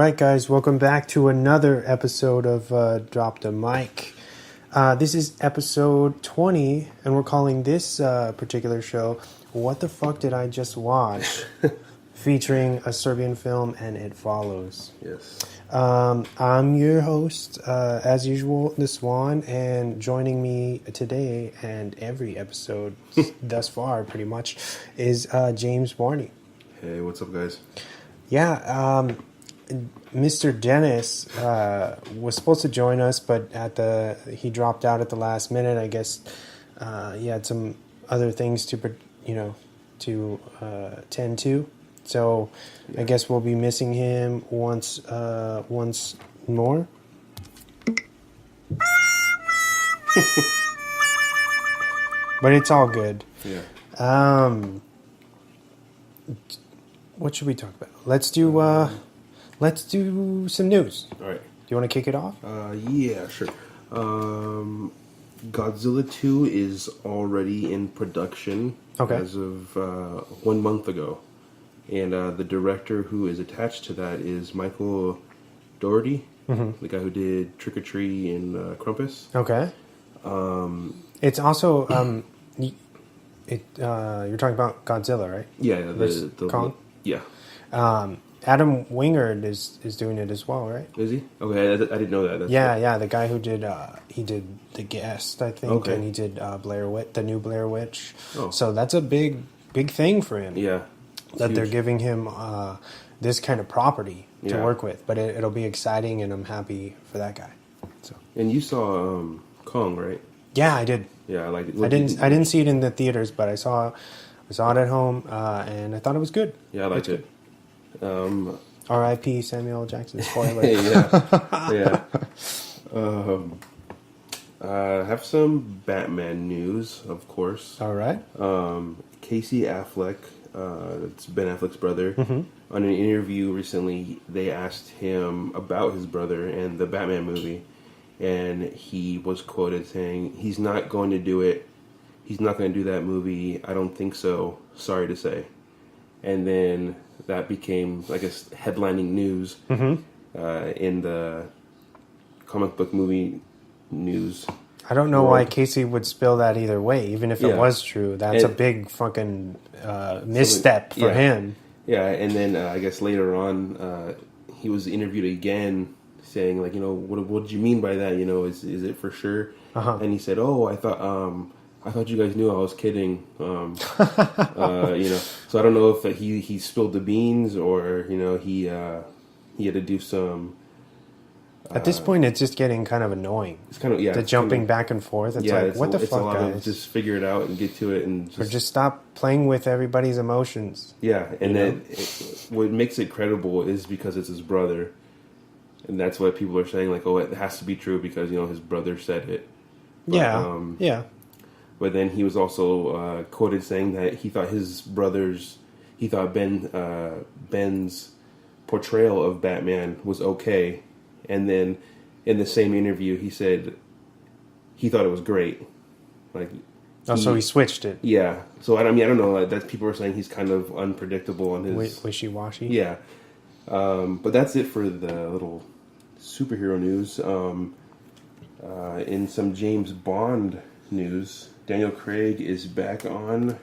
right, guys, welcome back to another episode of Drop the Mic. This is episode 20, and we're calling this particular show, What the Fuck Did I Just Watch? Featuring A Serbian Film and It Follows. Yes. I'm your host, as usual, The Swan, and joining me today and every episode thus far, pretty much, is James Barney. Hey, what's up, guys? Yeah, Mr. Dennis was supposed to join us, but he dropped out at the last minute. I guess he had some other things to tend to. So yeah. I guess we'll be missing him once more. But it's all good. Yeah. What should we talk about? Let's do some news. All right. Do you want to kick it off? Yeah, sure. Godzilla 2 is already in production as of 1 month ago. And the director who is attached to that is Michael Dougherty, the guy who did Trick or Treat and Krampus. Okay. It's also you're talking about Godzilla, right? Yeah, the Kong. Yeah. Adam Wingard is doing it as well, right? Is he? Okay, I didn't know that. Yeah, the guy who did he did The Guest, I think, and he did the new Blair Witch. Oh. So that's a big thing for him. Yeah. That huge. They're giving him this kind of property to work with, but it'll be exciting, and I'm happy for that guy. So. And you saw Kong, right? Yeah, I did. Yeah, I liked it. I didn't see it in the theaters, but I saw it at home, and I thought it was good. Yeah, I liked it. R.I.P. Samuel Jackson. Spoiler. Yeah. I have some Batman news, of course. All right. Casey Affleck, it's Ben Affleck's brother, on an interview recently, they asked him about his brother and the Batman movie, and he was quoted saying, "He's not going to do it. He's not going to do that movie. I don't think so. Sorry to say." And then that became, I guess, headlining news in the comic book movie news. I don't know why Casey would spill that either way, even if it was true. That's a big fucking misstep for him. Yeah, and then I guess later on, he was interviewed again, saying like, what did you mean by that? Is it for sure? And he said, "Oh, I thought you guys knew I was kidding." So I don't know if he spilled the beans or he had to do some. At this point, it's just getting kind of annoying. It's kind of the jumping back and forth. It's like, what the fuck, guys? Just figure it out and get to it, or just stop playing with everybody's emotions. Yeah, and then what makes it credible is because it's his brother, and that's why people are saying like, "Oh, it has to be true because his brother said it." But, yeah. But then he was also quoted saying that he thought Ben's portrayal of Batman was okay. And then in the same interview, he said he thought it was great. So he switched it. Yeah. So I don't know. That people are saying he's kind of unpredictable on his wishy-washy. Yeah. But that's it for the little superhero news. In some James Bond news, Daniel Craig is back on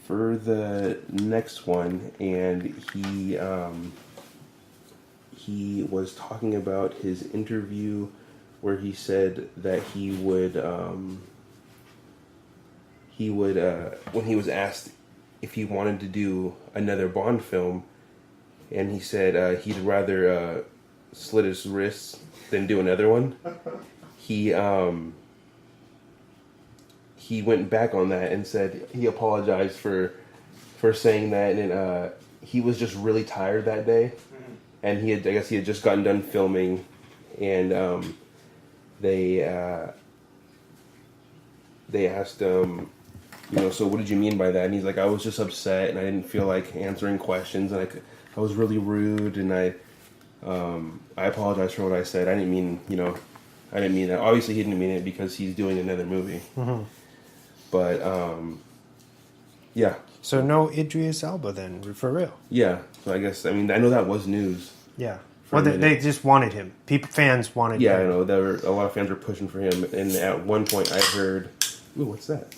for the next one, and he was talking about his interview where he said that he would when he was asked if he wanted to do another Bond film, and he said he'd rather slit his wrists than do another one. He went back on that and said he apologized for saying that, and he was just really tired that day. And he had just gotten done filming, and they asked him, so what did you mean by that? And he's like, I was just upset, and I didn't feel like answering questions, and I was really rude, and I apologize for what I said. I didn't mean that. Obviously, he didn't mean it because he's doing another movie. But yeah. So no Idris Elba then, for real? Yeah. So I know that was news. Yeah. for a Well, they minute. just wanted him. Fans wanted Yeah, him. I know. There were a lot of fans were pushing for him, and at one point I heard, "Ooh, what's that?"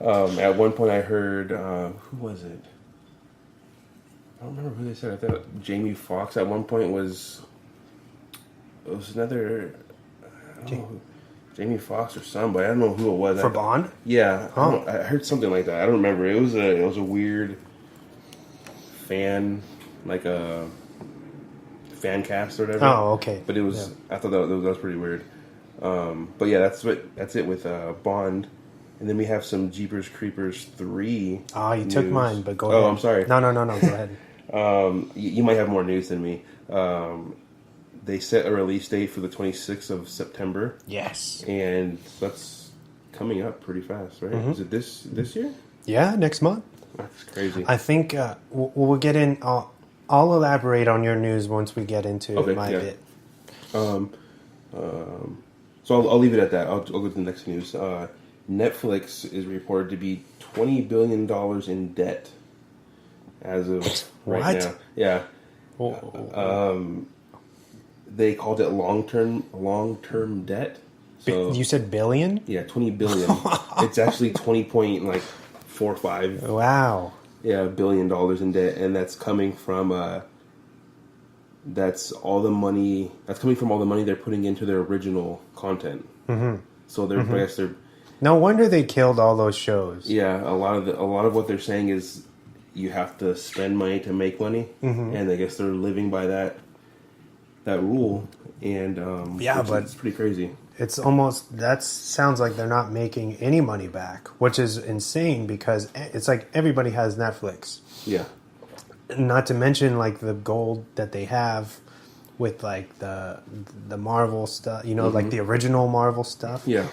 At one point I heard, who was it? I don't remember who they said. I thought Jamie Foxx at one point was. It was another. I don't know who, Jamie Foxx or somebody. I don't know who it was. For Bond? Yeah, Oh. I heard something like that. I don't remember. It was a weird fan, like a fan cast or whatever. Oh, okay. But it was. Yeah. I thought that was pretty weird. But yeah, that's it with Bond, and then we have some Jeepers Creepers 3. Oh, you took news. mine, but go ahead. Oh, I'm sorry. No. Go ahead. You might have more news than me. They set a release date for the 26th of September. Yes. And that's coming up pretty fast, right? Is it this year? Yeah, next month. That's crazy. I think we'll get in. I'll elaborate on your news once we get into my bit. So I'll leave it at that. I'll go to the next news. Netflix is reported to be $20 billion in debt as of right now. Yeah. They called it long-term debt. So You said billion? yeah, 20 billion. It's actually 20.45. Wow. Yeah, $1 billion in debt, and that's coming from that's all the money. That's coming from all the money they're putting into their original content. So I guess they're. No wonder they killed all those shows. Yeah, a lot of what they're saying is you have to spend money to make money, and I guess they're living by that rule. And but it's pretty crazy. It's almost, that sounds like they're not making any money back, which is insane because it's like everybody has Netflix. Yeah. Not to mention like the gold that they have with like the Marvel stuff, like the original Marvel stuff. Yeah.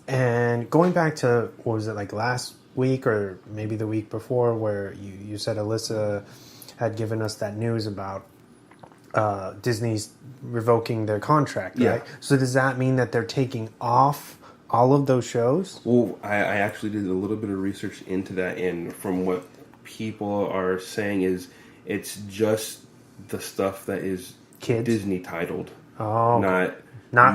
And going back to, what was it, like last week or maybe the week before, where you said Alyssa had given us that news about Disney's revoking their contract, right? So does that mean that they're taking off all of those shows? Well, I actually did a little bit of research into that, and from what people are saying is it's just the stuff that is Kids? Disney titled. Oh, Not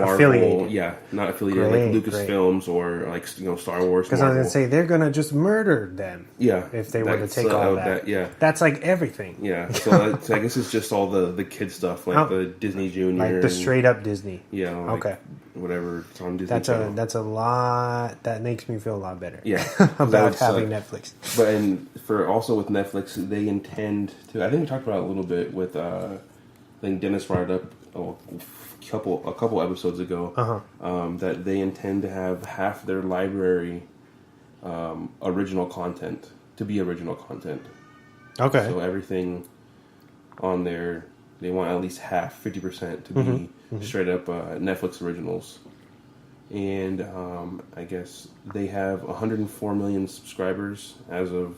Marvel, affiliated. Yeah, not affiliated Great, like Lucasfilms or like Star Wars. Because I was going to say, they're going to just murder them. Yeah, If they were to take all that. Yeah, That's like everything. yeah. So I guess it's just all the kid stuff, like the Disney Junior, Like the straight up Disney. Yeah. Like Okay. Whatever it's on Disney. That's a lot. That makes me feel a lot better. Yeah, about having Netflix. But for also with Netflix, they intend to. I think we talked about it a little bit with. I think Dennis brought it up a couple episodes ago. That they intend to have half their library original content to be original content. Okay. So everything on there, they want at least half, 50% to be straight up Netflix originals. And I guess they have 104 million subscribers as of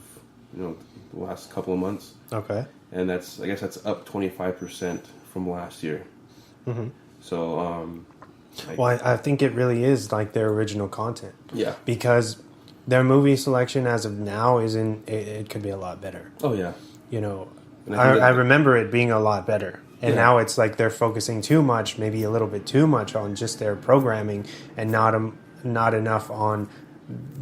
the last couple of months. Okay. And that's up 25% from last year. So I think it really is like their original content. Yeah. Because their movie selection as of now it could be a lot better. Oh yeah. I remember it being a lot better. And now it's like they're focusing too much, maybe a little bit too much on just their programming and not enough on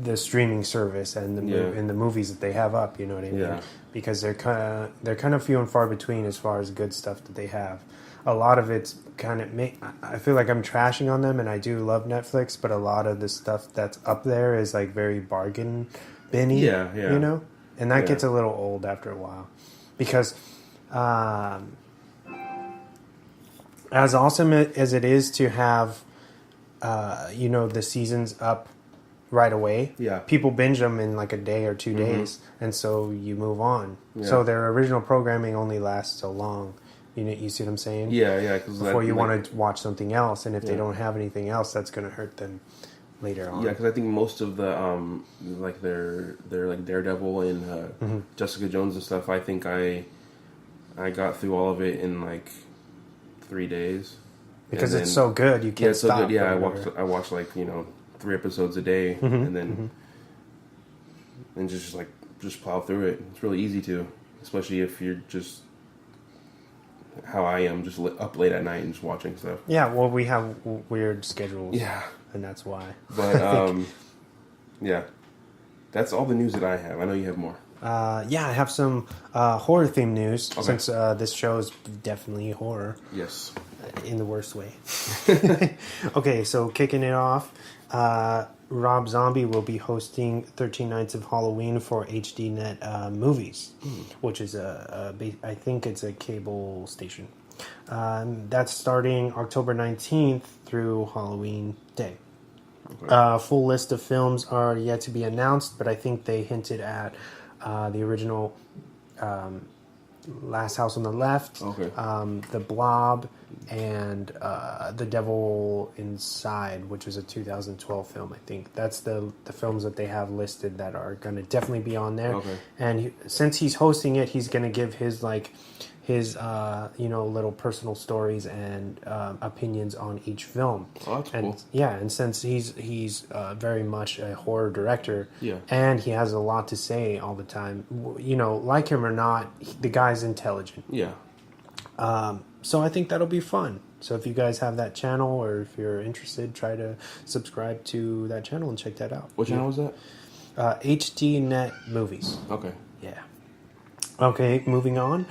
the streaming service and the movies that they have up, you know what I mean? Yeah. Because they're kind of few and far between as far as good stuff that they have. A lot of it's I feel like I'm trashing on them, and I do love Netflix, but a lot of the stuff that's up there is like very bargain binny, and that gets a little old after a while. Because as awesome as it is to have, the seasons up right away, people binge them in like a day or 2 days, and so you move on. Yeah. So their original programming only lasts so long. You see what I'm saying? Yeah. Before you want to watch something else, and if they don't have anything else, that's going to hurt them later on. Yeah, because I think most of the like their like Daredevil and Jessica Jones and stuff. I think I got through all of it in like 3 days. Because it's so good, you can't stop. So good. Yeah, I watched like 3 episodes a day, and then and just plow through it. It's really easy to, especially if you're just how I am, just up late at night and just watching stuff. Yeah, well, we have weird schedules. Yeah. And that's why. But, yeah. That's all the news that I have. I know you have more. Yeah, I have some horror-themed news, Okay. since this show is definitely horror. Yes. In the worst way. Okay, so kicking it off, Rob Zombie will be hosting 13 Nights of Halloween for HDNet Movies, which is I think it's a cable station. That's starting October 19th through Halloween Day. Okay. Full list of films are yet to be announced, but I think they hinted at the original Last House on the Left, The Blob, and The Devil Inside, which was a 2012 film, I think. That's the films that they have listed that are going to definitely be on there. Okay. And since he's hosting it, he's going to give his little personal stories and opinions on each film. Oh, that's cool. Yeah, and since he's very much a horror director, and he has a lot to say all the time, like him or not, the guy's intelligent. Yeah. So I think that'll be fun. So if you guys have that channel, or if you're interested, try to subscribe to that channel and check that out. What channel is that? HDNet Movies. Okay. Yeah. Okay, moving on.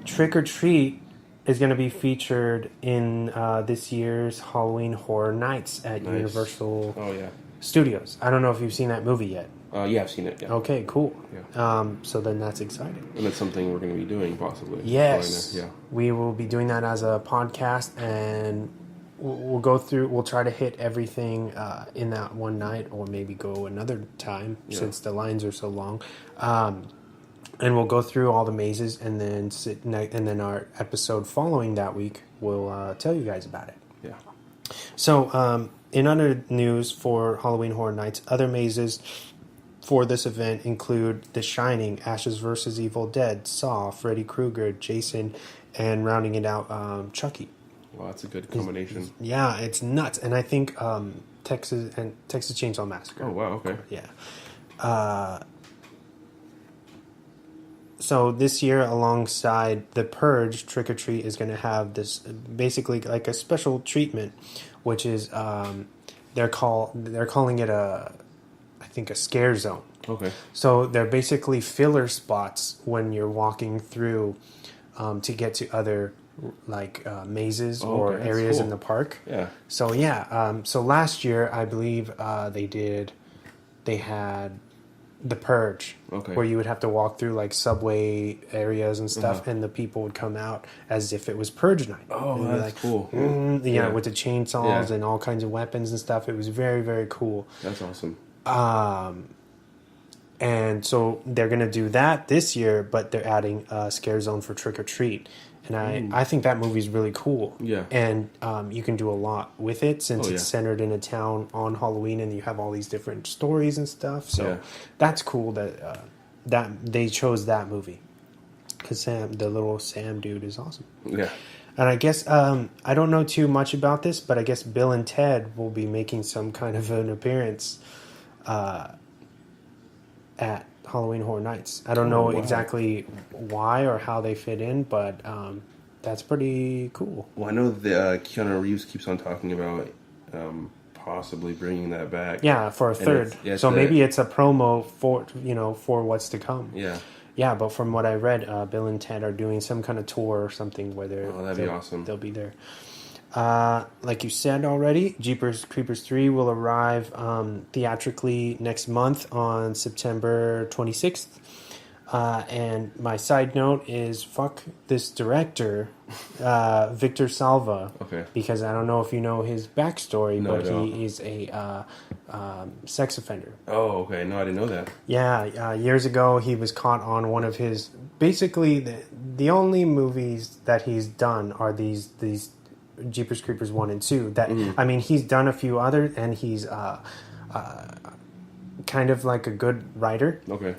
Trick or Treat is going to be featured in this year's Halloween Horror Nights at Universal Studios. I don't know if you've seen that movie yet. Yeah, I've seen it. Yeah. Okay, cool. Yeah. So then that's exciting. And that's something we're going to be doing, possibly. Yes. Yeah. We will be doing that as a podcast, and we'll go through. We'll try to hit everything in that one night, or maybe go another time since the lines are so long. And we'll go through all the mazes, and then our episode following that week, we'll tell you guys about it. Yeah. So, in other news for Halloween Horror Nights, other mazes for this event include The Shining, Ashes vs. Evil Dead, Saw, Freddy Krueger, Jason, and rounding it out, Chucky. Well, that's a good combination. Yeah, it's nuts. And I think Texas Chainsaw Massacre. Oh, wow, okay. Yeah. So this year, alongside The Purge, Trick or Treat is going to have this basically like a special treatment, which is they're calling it a scare zone. Okay. So they're basically filler spots when you're walking through to get to other mazes or areas in the park. Yeah. So so last year I believe they had The Purge, where you would have to walk through like subway areas and stuff, and the people would come out as if it was Purge night. Oh, that's cool. With the chainsaws and all kinds of weapons and stuff. It was very, very cool. That's awesome. And so they're going to do that this year, but they're adding a scare zone for Trick or Treat. And I think that movie's really cool. Yeah. And you can do a lot with it since it's centered in a town on Halloween, and you have all these different stories and stuff. So that's cool that they chose that movie. Because the little Sam dude is awesome. Yeah. And I guess, I don't know too much about this, but I guess Bill and Ted will be making some kind of an appearance at Halloween Horror Nights. I don't know exactly why or how they fit in, but that's pretty cool. Well, I know that Keanu Reeves keeps on talking about possibly bringing that back. Yeah, for a third. So maybe it's a promo for what's to come. Yeah. Yeah, but from what I read, Bill and Ted are doing some kind of tour or something where that'd be awesome. They'll be there. Like you said already, Jeepers Creepers 3 will arrive theatrically next month on September 26th. And my side note is fuck this director, Victor Salva. Okay. Because I don't know if you know his backstory, but he is a sex offender. Oh, okay. No, I didn't know that. Yeah. Years ago, he was caught on one of his... Basically, the only movies that he's done are these Jeepers Creepers 1 and 2. That I mean, he's done a few others, and he's kind of like a good writer. Okay.